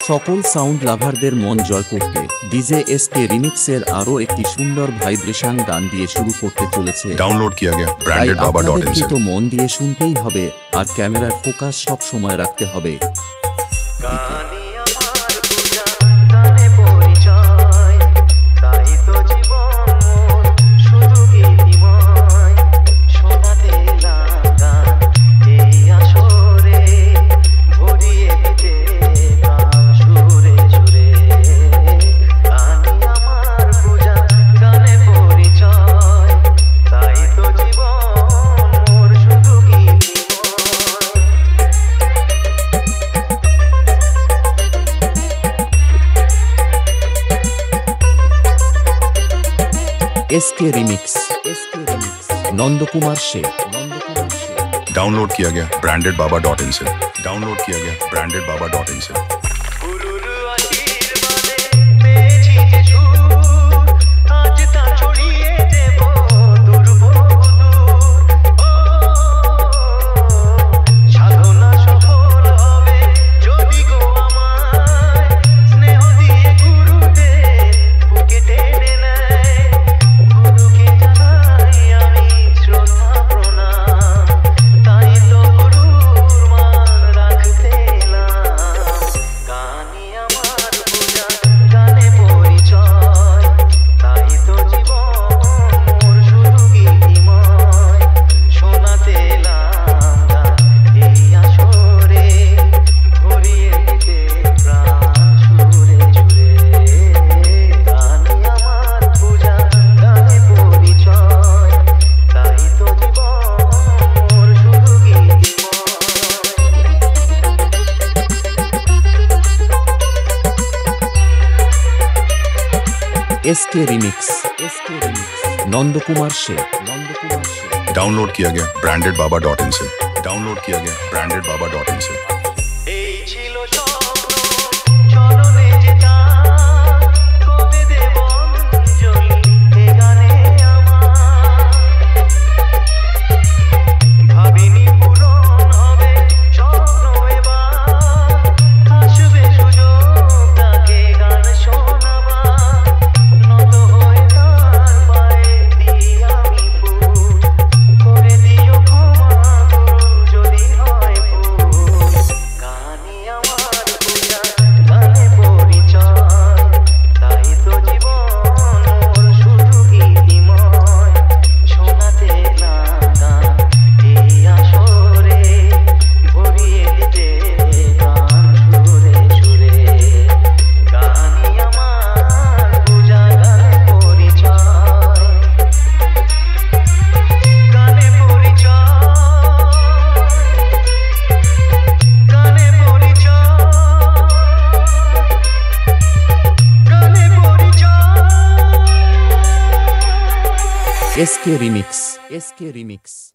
সকল সাউন্ড লাভারদের মন জয় করতে ডিজে এসকে রিমিক্সের আরো একটি সুন্দর ভাইব্রেশন গান দিয়ে শুরু করতে চলেছে। डाउनलोड किया गया ब्रांडेड बाबा.in से। তো মন দিয়ে শুনতেই হবে আর ক্যামেরার ফোকাস সব সময় রাখতে হবে। S K remix Nandkumar Shaikh. Download किया गया ब्रांडेड बाबा.in से। डाउनलोड किया गया ब्रांडेड बाबा.in से। S K remix Nandkumar Shaikh. Download किया गया ब्रांडेड बाबा.in से। डाउनलोड किया गया ब्रांडेड बाबा.in से। S K remix.